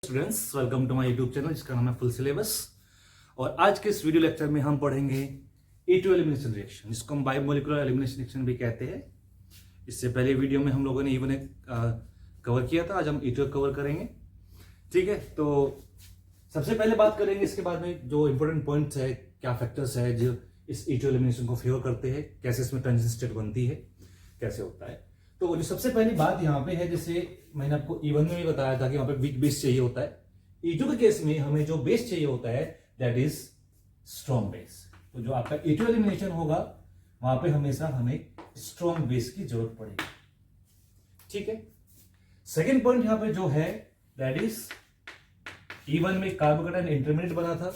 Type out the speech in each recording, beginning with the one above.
Students, welcome to my YouTube channel जिसका नाम है फुल सिलेबस। और आज के इस वीडियो लेक्चर में हम पढ़ेंगे E2 एलिमिनेशन रिएक्शन, जिसको हम बायोमोलिकुलर एलिमिनेशन रिएक्शन भी कहते हैं। इससे पहले वीडियो में हम लोगों ने E1 कवर किया था, आज हम E2 कवर करेंगे। ठीक है, तो सबसे पहले बात करेंगे, इसके बाद में जो इंपॉर्टेंट पॉइंट्स है, क्या फैक्टर्स है जो इस E2 एलिमिनेशन को फेवर करते हैं, कैसे इसमें ट्रांजिशन स्टेट बनती है, कैसे होता है। तो जो सबसे पहली बात यहाँ पे है, जैसे मैंने आपको E1 में भी बताया था कि वहां पे वीक बेस चाहिए होता है। E2 के केस में हमें जो बेस चाहिए होता है दैट इज स्ट्रॉन्ग बेस। तो जो आपका E2 एलिमिनेशन होगा वहां पे हमेशा हमें स्ट्रॉन्ग बेस की जरूरत पड़ेगी। ठीक है, सेकेंड पॉइंट यहाँ पे जो है दैट इज E1 में कार्बोकेटायन इंटरमीडिएट बना था,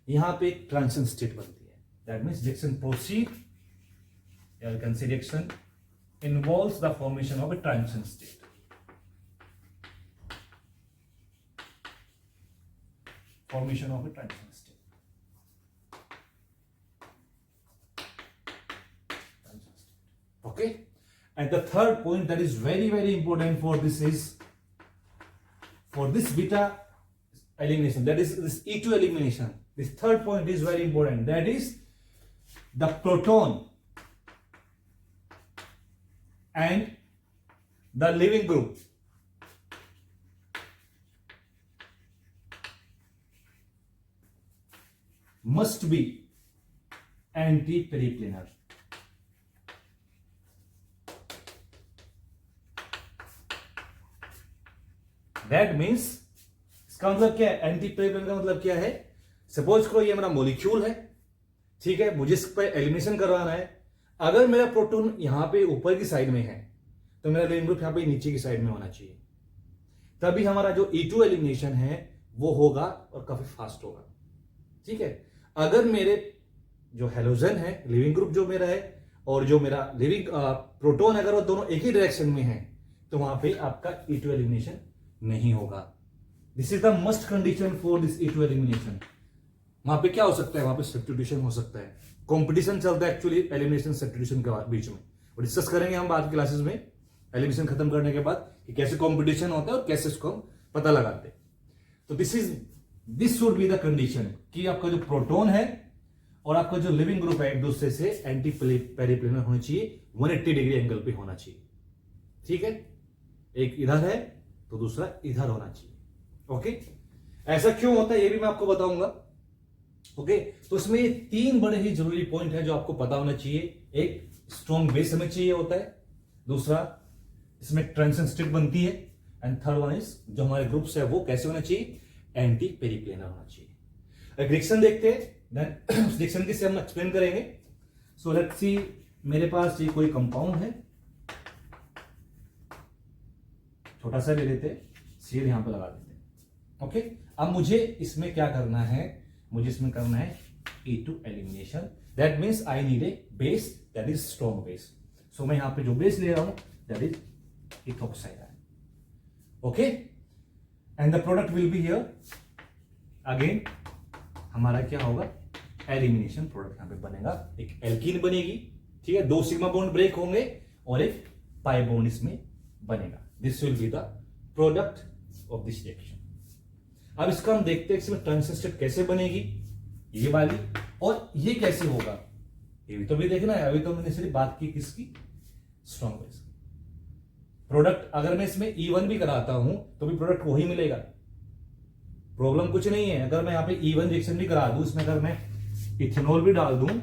यहां पे एक ट्रांजिशन स्टेट बनती है। दैट मीन्स रिएक्शन प्रोसीड या you can say reaction involves the formation of a transition state. Formation of a transition state. Okay? And the third point that is very, very important for this is, for this beta elimination, that is this E2 elimination. This third point is very important. That is the proton and the leaving group must be anti-periplanar. That means इसका मतलब क्या है? Anti पेरिप्लेनर का मतलब क्या है? Suppose करो ये मेरा मॉलिक्यूल है, ठीक है, मुझे इस पर एलिमिनेशन करवाना है। अगर मेरा प्रोटॉन यहां पे ऊपर की साइड में है तो मेरा लीविंग ग्रुप यहां पे नीचे की साइड में होना चाहिए, तभी हमारा जो E2 एलिमिनेशन है वो होगा और काफी फास्ट होगा। ठीक है, अगर मेरे जो हेलोजन है, लिविंग ग्रुप जो मेरा है, और जो मेरा लिविंग प्रोटॉन अगर वो दोनों एक ही डायरेक्शन में है तो वहां पे आपका E2 एलिमिनेशन नहीं होगा। This is the must condition for this E2 elimination. वहां पे क्या हो सकता है? वहां पे सब्स्टिट्यूशन हो सकता है, कंपटीशन चलता है एक्चुअली एलिमिनेशन सब्स्टिट्यूशन के बीच में, और डिस्कस करेंगे हम बाद की क्लासेस में एलिमिनेशन खत्म करने के बाद कि कैसे कंपटीशन होता है और कैसे इसको हम पता लगाते हैं। तो this should be the condition कि आपका जो प्रोटॉन है और आपका जो लिविंग ग्रुप है एक दूसरे से एंटी पेरिप्लेनर होने चाहिए, 180 डिग्री एंगल पे होना चाहिए। ठीक है, एक इधर है तो दूसरा इधर होना चाहिए। ओके, ऐसा क्यों होता है ये भी मैं आपको बताऊंगा। ओके, तो इसमें ये तीन बड़े ही जरूरी पॉइंट है जो आपको पता होना चाहिए। एक, स्ट्रॉन्ग बेस हमें चाहिए होता है, दूसरा इसमें ट्रांजिशन स्टेट बनती है, एंड थर्ड वन इज जो हमारे ग्रुप्स है वो कैसे होना चाहिए? एंटी पेरिप्लेनर होना चाहिए। एक रिएक्शन देखते हैं, देन उस रिएक्शन की से हम एक्सप्लेन करेंगे। सो लेट्स सी, मेरे पास ये कोई कंपाउंड है, छोटा सा ले लेते हैं, सील यहां पर लगा देते हैं। ओके, अब मुझे इसमें क्या करना है? मुझे इसमें करना है E2 elimination. That means I need a base that is strong base. So मैं यहां पे जो बेस ले रहा हूं that is ethoxide ion. Okay, and the product will be here. Again हमारा क्या होगा? एलिमिनेशन प्रोडक्ट यहां पे बनेगा, एक एल्कीन बनेगी। ठीक है, 2 सिग्मा बॉन्ड ब्रेक होंगे और एक पाई बॉन्ड इसमें बनेगा। This will be the product of this reaction. अब इसका हम देखते हैं इसमें ट्रांजिशन स्टेट कैसे बनेगी, ये वाली, और ये कैसे होगा ये भी तो भी देखना है। अभी तो मैंने सिर्फ बात की किसकी? स्ट्रॉन्ग बेस की। प्रोडक्ट अगर मैं इसमें E1 भी कराता हूं तो भी प्रोडक्ट वही मिलेगा, प्रॉब्लम कुछ नहीं है। अगर मैं यहां पे E1 रिएक्शन भी करा दूं, इसमें अगर मैं इथेनॉल भी डाल दूं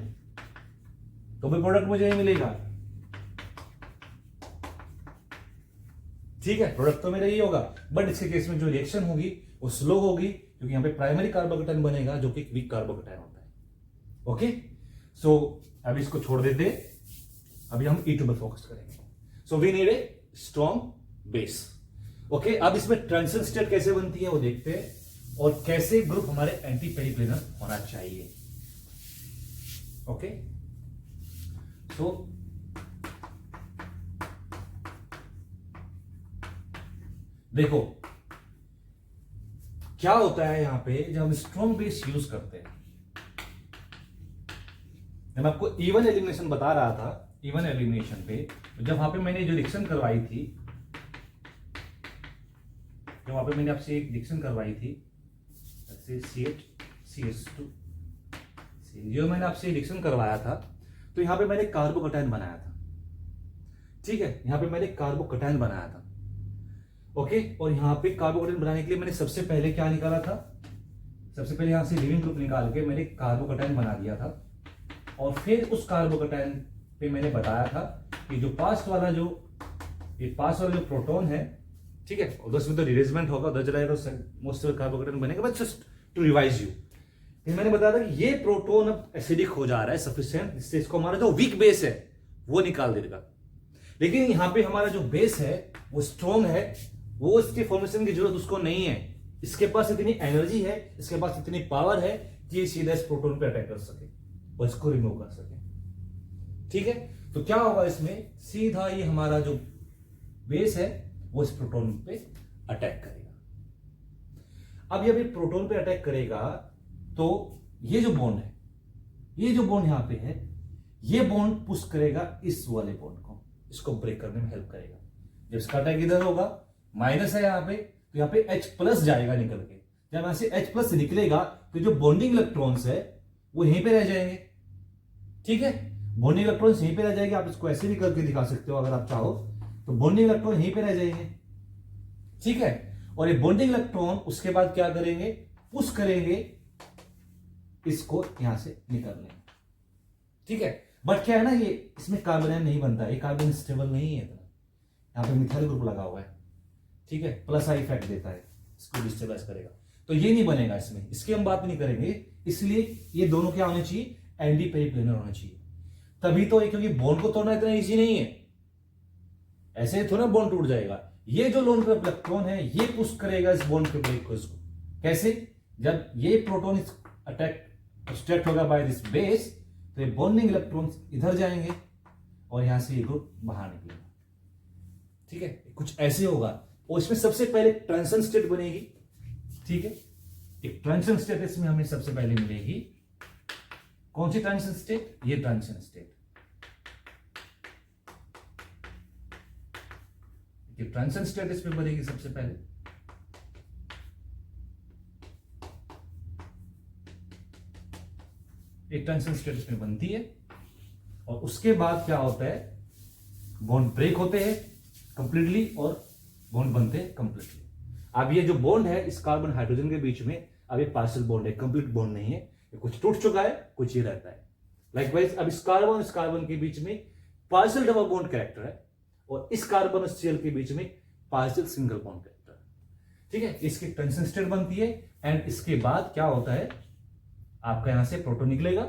तो भी प्रोडक्ट मुझे ही मिलेगा। ठीक है, प्रोडक्ट तो मेरा ही होगा, बट इसके केस में जो रिएक्शन होगी वो स्लो होगी, क्योंकि यहां पे प्राइमरी कार्बोकेटायन बनेगा जो कि वीक कार्बोकेटायन होता है। ओके, सो अभी इसको छोड़ देते, अभी हम E2 पर फोकस करेंगे। So we need a strong base. Okay, अब इसमें ट्रांजिशन स्टेट कैसे बनती है वो देखते हैं, और कैसे ग्रुप हमारे एंटी पेरिप्लेनर होना चाहिए। ओके, सो देखो क्या होता है यहां पे जब हम स्ट्रॉन्ग बेस यूज करते हैं। मैं आपको E1 एलिमिनेशन बता रहा था, E1 एलिमिनेशन पे जब वहां पे मैंने जो रिएक्शन करवाई थी जो वहाँ पे मैंने आपसे एक रिएक्शन करवाई थी, CH2, जो मैंने आपसे रिएक्शन करवाया था, तो यहाँ पे मैंने कार्बोकटायन बनाया था, ठीक है, यहाँ पे मैंने कार्बोकटायन बनाया था, ओके। और यहाँ पे कार्बोकटायन बनाने के लिए मैंने सबसे पहले क्या निकाला था, सबसे पहले यहाँ से लिविंग ग्रुप निकाल के मैंने कार्बोकटायन बना दिया था, और फिर उस कार्बोकटायन पे मैंने बताया था कि जो पास वाला जो प्रोटॉन है, ठीक है, उधर से उधर रिअरेंजमेंट होगा, उधर चला जाएगा, मोस्ट कार्बोकटायन बनेगा, but just to revise you, मैंने बताया था कि ये प्रोटॉन अब एसिडिक हो जा रहा है सफिशिएंट, इससे इसको हमारा जो वीक बेस है वो निकाल देगा। लेकिन यहाँ पे हमारा जो बेस है वो स्ट्रॉन्ग है, वो इसके फॉर्मेशन की जरूरत उसको नहीं है, इसके पास इतनी एनर्जी है, इसके पास इतनी पावर है कि ये सीधा इस प्रोटॉन पे अटैक कर सके और इसको रिमूव कर सके, ठीक है। तो क्या होगा इसमें, सीधा ये हमारा जो बेस है वो इस प्रोटॉन पे अटैक करेगा। अब जब ये प्रोटॉन पे अटैक करेगा तो ये जो बॉन्ड है, ये जो बॉन्ड यहां पे है, ये बॉन्ड पुश करेगा इस वाले बॉन्ड को, इसको ब्रेक करने में हेल्प करेगा। जब इसका अटैक इधर होगा, माइनस है यहां पे, तो यहां पे H+ जाएगा निकल के, जब यहां से H+ निकलेगा तो जो बॉन्डिंग इलेक्ट्रॉन्स है वो यहीं पे रह जाएंगे, ठीक है, बॉन्डिंग इलेक्ट्रॉन्स यहीं पे रह जाएंगे। आप इसको ऐसे भी करके दिखा सकते हो अगर आप चाहो, तो बॉन्डिंग इलेक्ट्रॉन यहीं पे रह जाएंगे, ठीक है। और ये बॉन्डिंग इलेक्ट्रॉन उसके बाद क्या करेंगे, पुश करेंगे इसको यहां से निकलने, ठीक है। बट क्या है ना, ये इसमें कार्बन नहीं बनता है, ये कार्बन स्टेबल नहीं है इतना, यहां पे मिथाइल ग्रुप लगा हुआ है, ठीक है, प्लस आई इफेक्ट देता है, इसको डिस्टेबलाइज करेगा, तो ये नहीं बनेगा इसमें, इसकी हम बात नहीं करेंगे। इसलिए ये दोनों क्या होने चाहिए, एंटी पेरिप्लेनर होना चाहिए, तभी तो ये, क्योंकि बॉन्ड को तोड़ना इतना इजी नहीं है, ऐसे थोड़ा बॉन्ड टूट जाएगा। ये जो लोन पेयर इलेक्ट्रॉन है ये पुश करेगा इस बॉन्ड के ब्रेक को, इसको कैसे, जब ये प्रोटॉन अटैक स्ट्रैक्ट होगा बाय दिस बेस, तो ये बॉन्डिंग इलेक्ट्रॉन्स इधर जाएंगे और यहां से ये ग्रुप बाहर निकलेगा, ठीक है, कुछ ऐसे होगा। और इसमें सबसे पहले ट्रांजिशन स्टेट बनेगी, ठीक है, एक ट्रांजिशन स्टेट इसमें हमें सबसे पहले मिलेगी। कौन सी ट्रांजिशन स्टेट, ये ट्रांजिशन स्टेट, ये ट्रांजिशन स्टेट इसमें बनेगी सबसे पहले, एक ट्रांजिशन स्टेट इसमें बनती है, और उसके बाद क्या होता है, बॉन्ड ब्रेक होते हैं कंप्लीटली और बॉन्ड बनते हैं कंप्लीटली। अब ये जो बॉन्ड है इस कार्बन हाइड्रोजन के बीच में, अब ये पार्शियल बॉन्ड है, कंप्लीट बॉन्ड नहीं है, ये कुछ टूट चुका है, कुछ ये रहता है। लाइकवाइज अब इस कार्बन के बीच में पार्शियल डबल बॉन्ड कैरेक्टर है, और इस कार्बन और Cl के बीच में पार्शियल सिंगल बॉन्ड कैरेक्टर है, ठीक है। इसकी ट्रांजिशन स्टेट बनती है, एंड इसके बाद क्या होता है, आपका यहां से प्रोटॉन निकलेगा,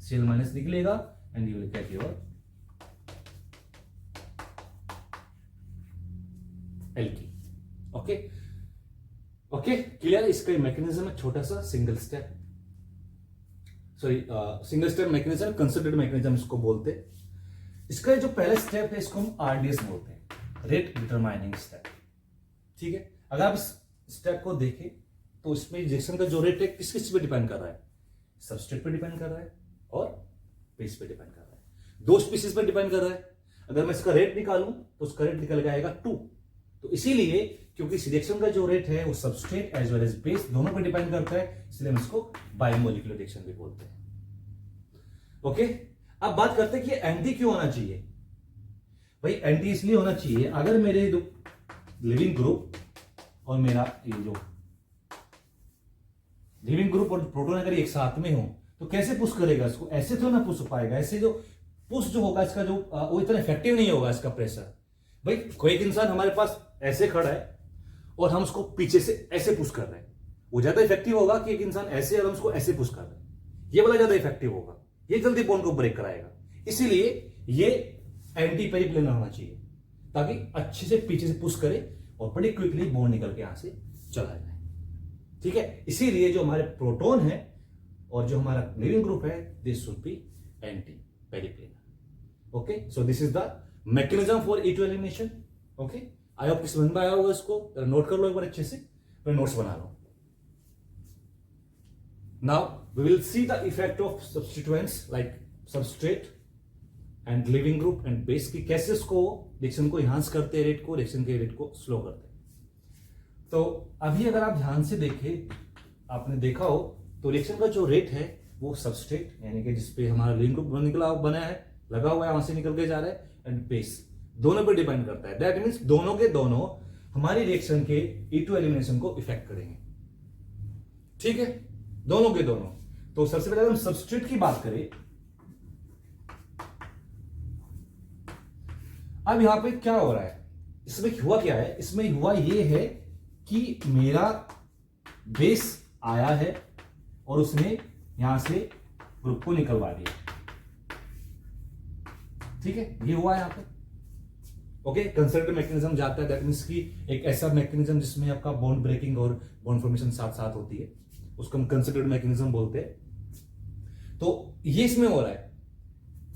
Cl- निकलेगा, and you will get your alkene. Okay okay, clear. इसका मैकेनिज्म है छोटा सा single step, sorry single step mechanism, considered mechanism इसको बोलते हैं। इसका जो पहला स्टेप है इसको हम RDS बोलते हैं, रेट डिटरमाइनिंग स्टेप, ठीक है। अगर आप इस स्टेप को देखें तो इसमें रिएक्शन का जो रेट है किस किस पे डिपेंड कर रहा है, सबस्ट्रेट पे डिपेंड कर रहा है और बेस पे डिपेंड कर रहा है, दो स्पीसीज पे डिपेंड कर रहा है। अगर मैं इसका रेट निकालूं तो उसका रेट निकल के आएगा 2, तो इसीलिए क्योंकि इस रिएक्शन का जो रेट है वो substrate as well as base दोनों पे डिपेंड करता है, इसलिए हम इसको बायोमोलिकुलर रिएक्शन भी बोलते हैं। ओके, अब बात करते हैं कि एंटी क्यों होना चाहिए। भाई एंटी इसलिए होना चाहिए, अगर मेरे जो लिविंग ग्रुप और मेरा ये जो लिविंग ग्रुप और प्रोटॉन अगर एक साथ में हो तो कैसे पुश करेगा इसको, ऐसे तो ना पुश हो पाएगा, ऐसे जो पुश जो होगा इसका जो वो इतना इफेक्टिव नहीं होगा इसका प्रेशर। भाई कोई एक इंसान हमारे पास ऐसे खड़ा है और हम उसको पीछे से ऐसे पुश कर रहे हैं, वो ज्यादा इफेक्टिव होगा कि एक इंसान ऐसे और हम उसको ऐसे पुश कर रहे हैं, ये वाला ज्यादा इफेक्टिव होगा, ये जल्दी बॉन्ड को ब्रेक कराएगा। इसीलिए ये एंटी पेरिप्लेनर होना चाहिए ताकि अच्छे से पीछे से पुश करे और बड़ी क्विकली बॉन्ड निकल के यहां से चला जाए, ठीक है। इसीलिए जो हमारे प्रोटॉन है और जो हमारा लिविंग ग्रुप है this should be anti periplanar. Okay, so this is the mechanism for E2 elimination. Okay, I hope समझ में आया होगा, इसको नोट कर लो एक बार अच्छे से, फिर नोट्स बना लो। Now we will see the effect of substituents like substrate and leaving group and base की कैसे इसको रिएक्शन को एनहांस करते हैं, रेट को, रिएक्शन के रेट को स्लो करते हैं। तो अभी अगर आप ध्यान से देखें, आपने देखा हो तो रिएक्शन का जो रेट है वो सबस्ट्रेट यानी कि जिसपे हमारा लिविंग ग्रुप निकला बना है, लगा हुआ है, वहां से निकल के जा रहा है, एंड बेस दोनों पे डिपेंड करता है। दैट मीन्स दोनों के दोनों हमारी रिएक्शन के E2 एलिमिनेशन को इफेक्ट करेंगे। ठीक है, दोनों के दोनों। तो सबसे पहले हम सबस्ट्रेट की बात करें। अब यहां पे क्या हो रहा है, इसमें हुआ क्या है, इसमें हुआ ये है कि मेरा बेस आया है और उसने यहां से ग्रुप को निकलवा दिया। ठीक है, ये हुआ यहां पे। ओके, कंसर्वेटिव मैकेनिज्म जाता है, दैट मींस कि एक ऐसा मैकेनिज्म जिसमें आपका बॉन्ड ब्रेकिंग और बॉन्ड फॉर्मेशन साथ साथ होती है, उसको हम कंसर्वेटिव मैकेनिज्म बोलते हैं। तो ये इसमें हो रहा है,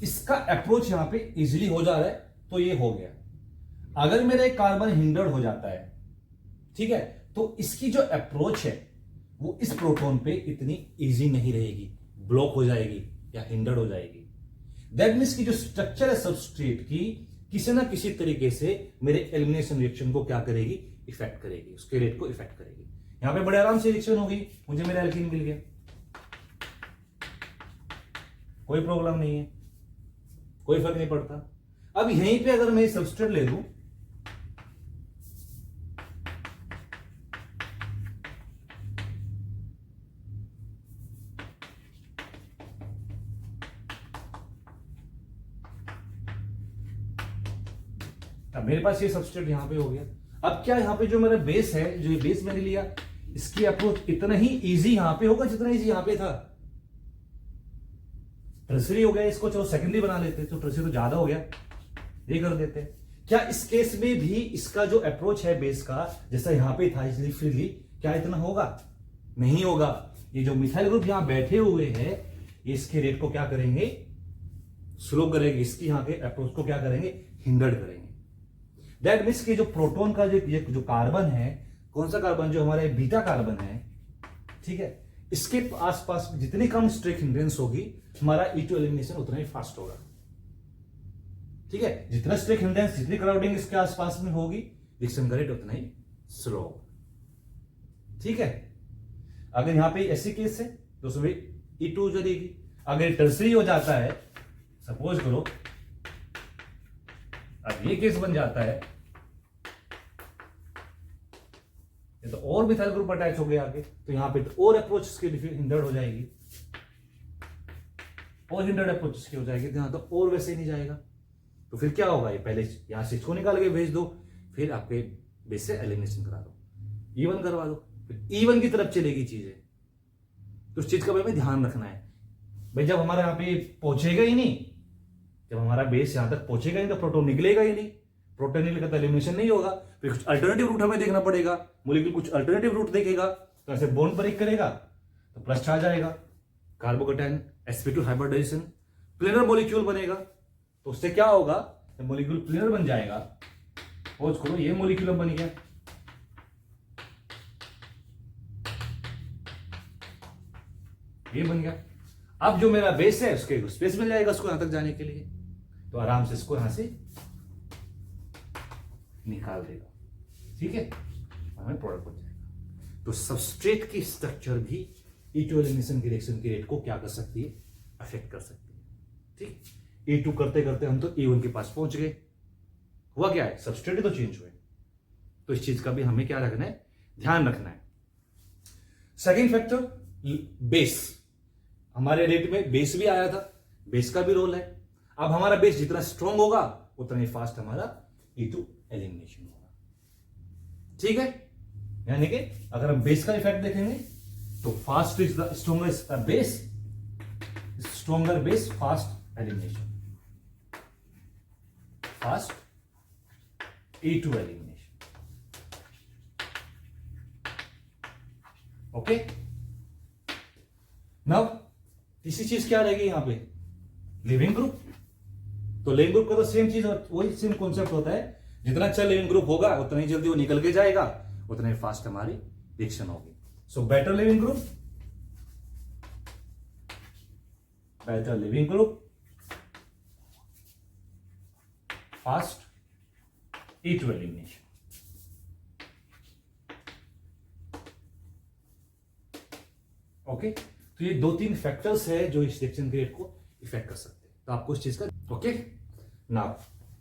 इसका अप्रोच यहां पे इजीली हो जा रहा है, तो ये हो गया। अगर मेरा एक कार्बन हिंडर्ड हो जाता है, ठीक है, तो इसकी जो अप्रोच है वो इस प्रोटॉन पे इतनी इजी नहीं रहेगी, ब्लॉक हो जाएगी या हिंडर्ड हो जाएगी। दैट मीन्स की जो स्ट्रक्चर है सबस्ट्रेट की किसी ना किसी तरीके से मेरे एलिमिनेशन रिएक्शन को क्या करेगी, इफेक्ट करेगी, उसके रेट को इफेक्ट करेगी। यहां पे बड़े आराम से रिएक्शन होगी, मुझे मेरा एल्कीन मिल गया, कोई प्रॉब्लम नहीं है, कोई फर्क नहीं पड़ता। अब यहीं पे अगर मैं सबस्ट्रेट ले लूं, अब मेरे पास ये सबस्ट्रेट यहां पे हो गया। अब क्या यहां पे जो मेरा बेस है, जो ये बेस मैंने लिया, इसकी अप्रोच इतना ही इजी यहां पे होगा जितना इजी यहां पे था। टर्सरी हो गया, इसको चलो सेकेंडरी बना लेते, तो टर्सरी तो ज्यादा हो गया, ये कर देते। क्या इस केस में भी इसका जो अप्रोच है बेस का, जैसा यहां पे था इजिली फ्रीली, क्या इतना होगा? नहीं होगा। ये जो मिथाइल ग्रुप यहां बैठे हुए हैं, ये इसके रेट को क्या करेंगे, स्लो करेंगे, इसकी यहां के अप्रोच को क्या करेंगे, हिंडर्ड करेंगे। दैट मीन्स कि जो प्रोटॉन का जो कार्बन है, कौन सा कार्बन, जो हमारा बीटा कार्बन है, ठीक है, इसके आसपास जितनी कम स्ट्रेक हिंड्रेंस होगी, हमारा E2 एलिमिनेशन उतना ही फास्ट होगा। ठीक है, जितना स्ट्रेक हिंड्रेंस, जितनी क्राउडिंग इसके आसपास में होगी, रिएक्शन का रेट उतना ही स्लो होगा। ठीक है, अगर यहां पे ऐसी केस है तो उसमें E2 चलेगी। अगर टर्सरी हो जाता है, सपोज करो अब ये केस बन जाता है, ये तो और मिथाइल ग्रुप अटैच हो गया आगे, तो यहां पे तो और अप्रोच इसके हिंडर्ड हो जाएगी, और हिंडर्ड अप्रोच इसकी हो जाएगी, यहां तो और वैसे ही नहीं जाएगा। तो फिर क्या होगा, ये पहले यहां से इसको निकाल के भेज दो, फिर आपके बेस से एलिमिनेशन करा दो, E1 करवा दो, फिर E1 की तरफ चलेगी चीजें। तो उस चीज का भाई ध्यान रखना है भाई, जब हमारा यहां पे पहुंचेगा ही नहीं, जब हमारा बेस यहां तक पहुंचेगा नहीं, तो प्रोटॉन निकलेगा ही नहीं, प्रोटॉन निकलेगा तो एलिमिनेशन नहीं होगा, फिर कुछ अल्टरनेटिव रूट हमें देखना पड़ेगा, मॉलिक्यूल कुछ अल्टरनेटिव रूट देखेगा, तो ऐसे बॉन्ड ब्रेक करेगा तो प्लस आ जाएगा, carbocation sp2 hybridisation, planar molecule बनेगा। तो उससे क्या होगा, जब मॉलिक्यूल प्लेनर बन जाएगा, सपोज करो ये मॉलिक्यूल बन गया, ये बन गया। अब जो मेरा बेस है उसके स्पेस मिल जाएगा उसको यहां तक जाने के लिए, तो आराम से इसको यहां से निकाल देगा। ठीक है, हमें प्रोडक्ट बन जाएगा। तो सबस्ट्रेट की स्ट्रक्चर भी E2 एलिमिनेशन की रिएक्शन की रेट को क्या कर सकती है, अफेक्ट कर सकती है। ठीक, E2 करते करते हम तो E1 के पास पहुंच गए। हुआ क्या है, सबस्ट्रेट तो चेंज हुए, तो इस चीज का भी हमें क्या रखना है, ध्यान रखना है। Second factor, base. हमारे रेट में बेस भी आया था, बेस का भी रोल है। अब हमारा बेस जितना स्ट्रांग होगा उतना ही फास्ट हमारा E2 एलिमिनेशन होगा। ठीक है, यानी कि अगर हम बेस का इफेक्ट देखेंगे तो fast is the strongest base, stronger base, fast elimination, fast E2 elimination. Okay, now तीसरी चीज क्या रहेगी यहां पे, लिविंग ग्रुप। तो लिविंग ग्रुप का तो सेम चीज, वही सेम कॉन्सेप्ट होता है, जितना अच्छा लिविंग ग्रुप होगा उतना ही जल्दी वो निकल के जाएगा, उतना ही फास्ट हमारी रिएक्शन होगी। So better leaving group, better leaving group, fast E2 elimination. Okay, तो ये 2-3 फैक्टर्स है जो इस रिएक्शन के रेट को इफेक्ट कर सकते हैं। तो आपको इस चीज का ओके नाउ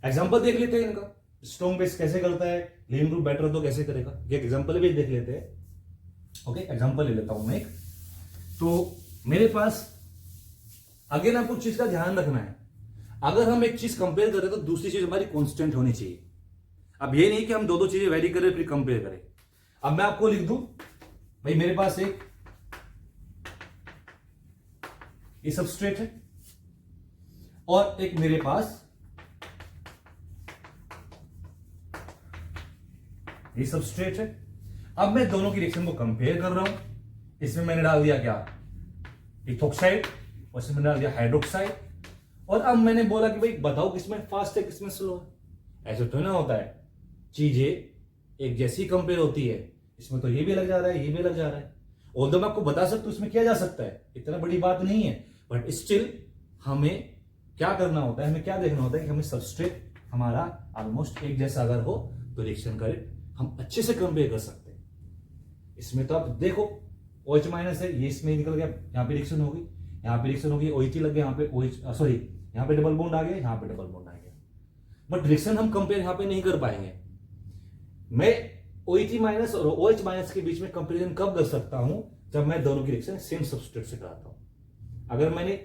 एग्जांपल देख लेते हैं इनका। स्ट्रॉन्ग बेस कैसे करता है, लीविंग ग्रुप बेटर तो कैसे करेगा, एक एग्जांपल भी देख लेते हैं। ओके, एग्जांपल ले लेता हूं मैं एक। तो मेरे पास अगेन आपको चीज का ध्यान रखना है, अगर हम एक चीज कंपेयर करें तो दूसरी चीज हमारी कांस्टेंट होनी चाहिए। अब ये नहीं कि हम दो चीजें वेरी करें फिर कंपेयर करें। अब मैं आपको लिख दूं भाई मेरे पास एक ये सबस्ट्रेट है और एक मेरे पास ये सबस्ट्रेट है। अब मैं दोनों की रिएक्शन को कंपेयर कर रहा हूं। इसमें मैंने डाल दिया क्या, इथोक्साइड, और इसमें मैंने डाल दिया हाइड्रोक्साइड। और अब मैंने बोला कि भाई बताओ किसमें फास्ट है किसमें स्लो है। ऐसे तो ना होता है, चीजें एक जैसी कंपेयर होती है। इसमें तो ये भी लग जा रहा है, ये भी लग जा रहा है। ऑल्दो मैं आपको बता सकता हूं इसमें किया जा सकता है, इतना बड़ी बात नहीं है, बट स्टिल हमें क्या करना होता है, हमें क्या देखना होता है कि हमें सबस्ट्रेट हमारा ऑलमोस्ट एक जैसा अगर हो तो रिएक्शन का रेट हम अच्छे से कंपेयर कर सकते हैं। इसमें तो आप देखो OH माइनस है, ये इसमें निकल गया, यहां पे रिएक्शन होगी, यहां पे रिएक्शन होगी, OH लग गया, यहां पे OH सॉरी यहां पे डबल बॉन्ड आ गया, यहां पे डबल बॉन्ड आ गया, बट रिएक्शन हम कंपेयर यहां पे नहीं कर पाएंगे। मैं OH माइनस और OH माइनस के बीच में कंपेरिजन कब कर सकता हूं, जब मैं दोनों की रिएक्शन सेम सबस्ट्रेट से कराता हूं। अगर मैंने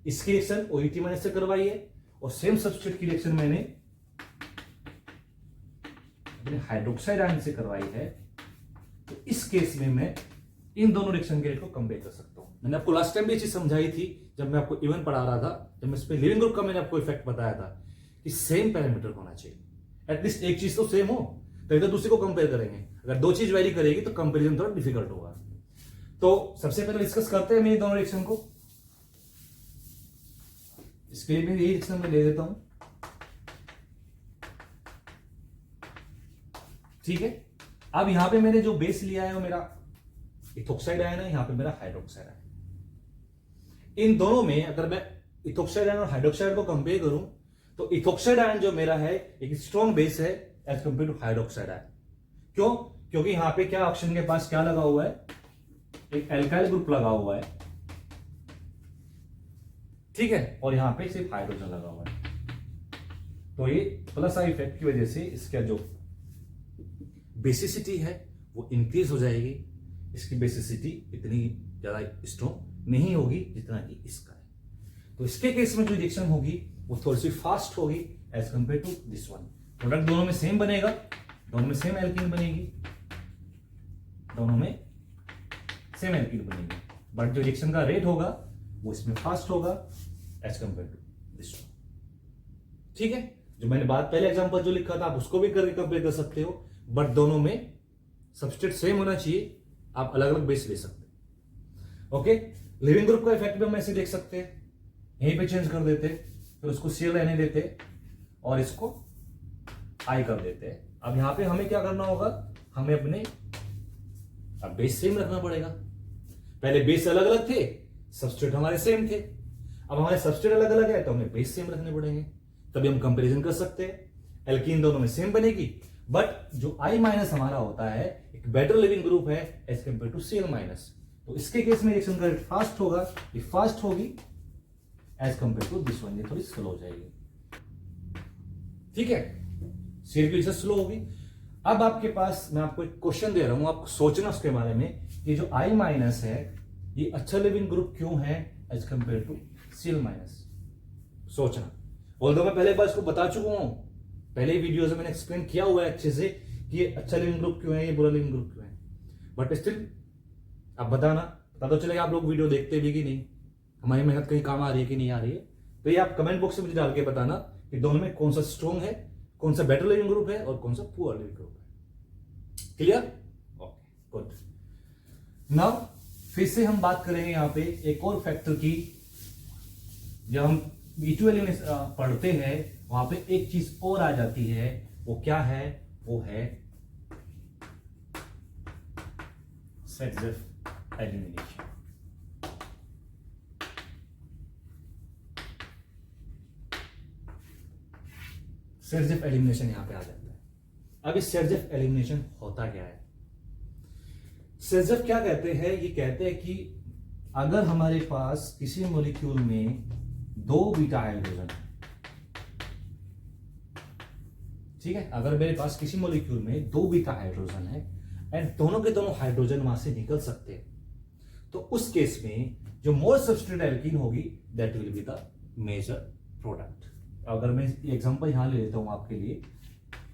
इसकी रिएक्शन OH माइनस से करवाई है और सेम सबस्ट्रेट की रिएक्शन मैंने हाइड्रोक्साइड आयन से करवाई है, तो इस केस में मैं इन दोनों रिएक्शन के रेट को कंपेयर कर सकता हूं। मैंने आपको लास्ट टाइम भी ये चीज समझाई थी जब मैं आपको इवन पढ़ा रहा था, जब मैं इसमें लिविंग ग्रुप का मैंने आपको इफेक्ट बताया था कि सेम पैरामीटर होना चाहिए, एटलीस्ट एक चीज तो सेम हो, तभी तो दूसरे को कंपेयर करेंगे। अगर दो चीज वेरी करेगी तो कंपेरिजन थोड़ा डिफिकल्ट होगा। तो सबसे पहले डिस्कस करते हैं मेरी दोनों रिएक्शन को। इसके लिए मैं यही रिएक्शन में ले देता हूं, ठीक है। अब यहां पे मैंने जो बेस लिया है वो मेरा इथोक्साइड आयन है, यहां पे मेरा हाइड्रोक्साइड आयन। इन दोनों में अगर मैं इथोक्साइड आयन और हाइड्रोक्साइड को कंपेयर करूं तो इथोक्साइड आयन जो मेरा है एक स्ट्रॉन्ग बेस है as compare to hydroxide ion. क्यों? क्योंकि यहां पे क्या ऑप्शन के पास क्या लगा हुआ है, एक एल्काइल ग्रुप लगा हुआ है, ठीक है, और यहां पे सिर्फ हाइड्रोजन लगा हुआ है। तो ये प्लस आई इफेक्ट की वजह से इसका जो बेसिसिटी है वो इंक्रीज हो जाएगी। इसकी बेसिसिटी इतनी ज्यादा स्ट्रॉन्ग नहीं होगी जितना कि इसका है। तो इसके केस में जो रिएक्शन होगी वो थोड़ी सी फास्ट होगी as compare to this one. Product दोनों में सेम बनेगा, दोनों में सेम एल्कीन बनेगी, दोनों में सेम एल्कीन बनेगी, बट जो रिएक्शन का रेट होगा वो इसमें फास्ट होगा as compare to this one, ठीक है। जो मैंने बात पहले एग्जांपल जो लिखा था आप उसको भी करके कंपेयर कर सकते हो, बट दोनों में सबस्ट्रेट सेम होना चाहिए, आप अलग अलग बेस ले सकते हैं। ओके, लिविंग ग्रुप का इफेक्ट भी हम ऐसे देख सकते हैं, यहीं पे चेंज कर देते, फिर उसको Cl रहने देते और इसको I कर देते हैं। अब यहां पे हमें क्या करना होगा, हमें अपने अब बेस सेम रखना पड़ेगा। पहले बेस अलग अलग थे, सबस्ट्रेट हमारे सेम थे, अब हमारे सबस्ट्रेट अलग अलग है तो हमें बेस सेम रखने पड़ेंगे, तभी हम कंपैरिजन कर सकते हैं। एल्कीन दोनों में सेम बनेगी, बट जो I माइनस हमारा होता है एक बेटर लिविंग ग्रुप है as compare to Cl minus. तो इसके केस में रिएक्शन का रेट फास्ट होगा, ये फास्ट होगी as compare to this one, ये थोड़ी स्लो हो जाएगी, ठीक है। Cl की वजह से स्लो होगी। अब आपके पास मैं आपको एक क्वेश्चन दे रहा हूं, आपको सोचना उसके बारे में कि जो I माइनस है ये अच्छा लिविंग ग्रुप क्यों है as compare to Cl minus. सोचना, ऑल्दो मैं पहले बार इसको बता चुका हूं, पहले वीडियोस में मैंने एक्सप्लेन किया हुआ है अच्छे से कि ये अच्छा लिविंग ग्रुप क्यों है, ये बुरा लिविंग ग्रुप क्यों है, बट स्टिल आप बताना, पता तो चलेगा आप लोग वीडियो देखते भी कि नहीं, हमारी मेहनत कहीं काम आ रही है कि नहीं आ रही है। तो ये आप कमेंट बॉक्स में मुझे डाल के बताना कि दोनों में कौन सा स्ट्रॉन्ग है, कौन सा बेटर लिविंग ग्रुप है और कौन सा पुअर लिविंग ग्रुप है। क्लियर? Okay, good. नाउ फिर से हम बात करेंगे यहां पे एक और फैक्टर की। जब हम V2 एलिमिनेशन पढ़ते हैं वहां पे एक चीज और आ जाती है, वो क्या है, वो है सेल्फ एलिमिनेशन। सेल्फ एलिमिनेशन यहां पे आ जाता है। अब इस सेल्फ एलिमिनेशन होता क्या है? सेल्फ क्या कहते हैं, ये कहते हैं कि अगर हमारे पास किसी मॉलिक्यूल में 2 बीटा हाइड्रोजन है, ठीक है, अगर मेरे पास किसी मॉलिक्यूल में 2 बीटा हाइड्रोजन है एंड दोनों के दोनों हाइड्रोजन वहां से निकल सकते हैं, तो उस केस में जो मोर सब्स्टिट्यूट एल्कीन होगी that will be the major product. अगर मैं एग्जांपल यहां ले लेता हूं आपके लिए,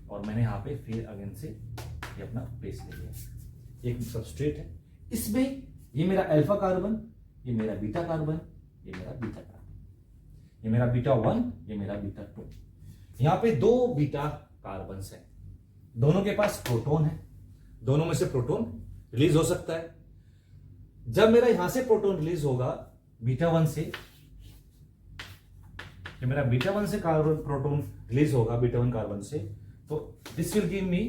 और मैंने यहां पे फिर अगेन से ये अपना बेस ले लिया, एक सबस्ट्रेट है, इसमें ये मेरा अल्फा कार्बन, ये मेरा बीटा कार्बन, ये मेरा बीटा कार्बन, ये मेरा बीटा 1, ये मेरा बीटा 2। यहां पे 2 बीटा कार्बन है, दोनों के पास प्रोटॉन है, दोनों में से प्रोटॉन रिलीज हो सकता है। जब मेरा यहां से प्रोटॉन रिलीज होगा बीटा 1 से, जब मेरा बीटा 1 से कार्बन प्रोटॉन रिलीज होगा बीटा 1 कार्बन से, तो this will give me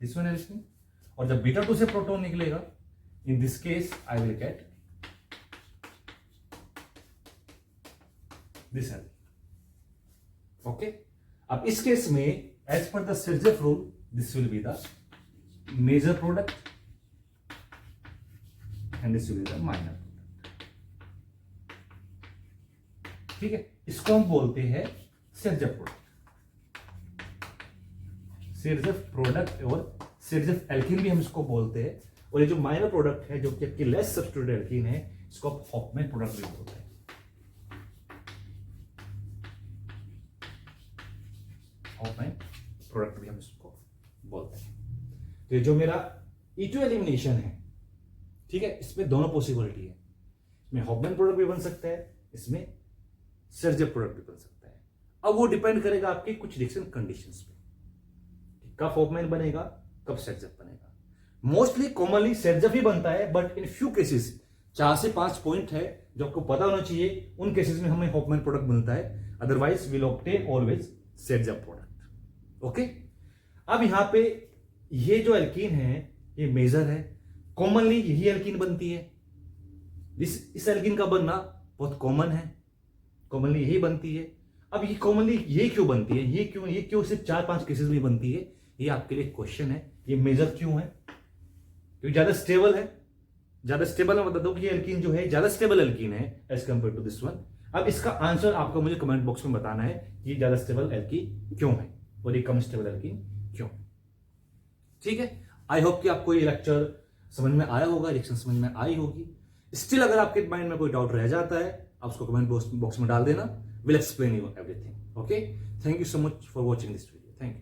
this one alkene. और जब बीटा 2 से प्रोटॉन निकलेगा, in this case I will get this alkene. Okay, अब इस केस में as per the Saytzeff rule this will be the major product and this will be the minor product. ठीक है, इसको हम बोलते हैं सिरजेफ प्रोडक्ट, सिरजेफ प्रोडक्ट और सिरजेफ एल्कीन भी हम इसको बोलते हैं। और ये जो माइनर प्रोडक्ट है जो कि आपकी लेस सब्स्टिट्यूट एल्कीन है, इसको आप हॉफमैन प्रोडक्ट भी बोलते हैं। हॉफमैन प्रोडक्ट भी हम इसको बोलते हैं। तो जो मेरा E2 एलिमिनेशन है, ठीक है, इसमें दोनों पॉसिबिलिटी है, इसमें हॉफमैन प्रोडक्ट भी बन सकता है, इसमें सिरजेफ प्रोडक्ट भी बन सकता है। अब वो डिपेंड करेगा आपके कुछ रिएक्शन कंडीशंस पे, कब हॉफमैन बनेगा, कब सिरजेफ बनेगा। मोस्टली कॉमनली सिरजेफ ही बनता है, बट इन फ्यू केसेस 4 से 5 पॉइंट है जो आपको पता होना चाहिए, उन केसेस में हमें हॉफमैन प्रोडक्ट बनता है, otherwise will obtain always Saytzeff product. Okay, अब यहां पे ये जो एल्कीन है ये मेजर है, कॉमनली यही एल्कीन बनती है। इस एल्कीन का बनना बहुत कॉमन है, कॉमनली यही बनती है। अब ये कॉमनली ये क्यों बनती है, ये क्यों सिर्फ 4-5 केसेस में बनती है, ये आपके लिए क्वेश्चन है। ये मेजर क्यों है, क्योंकि ज्यादा स्टेबल है, ज्यादा स्टेबल मैं बता दूं कि ये एल्कीन जो है ज्यादा स्टेबल एल्कीन है as compare to this one. अब इसका आंसर आपको मुझे कमेंट बॉक्स में बताना है कि ये ज्यादा स्टेबल एल्कीन क्यों है और ये कम स्टेबल एल्कीन क्यों। ठीक है, आई होप कि आपको ये लेक्चर समझ में आया होगा, रिएक्शन समझ में आई होगी। स्टिल अगर आपके माइंड में कोई डाउट रह जाता है, आप उसको कमेंट बॉक्स में डाल देना, will explain you everything. Okay, thank you so much for watching this video, thank you.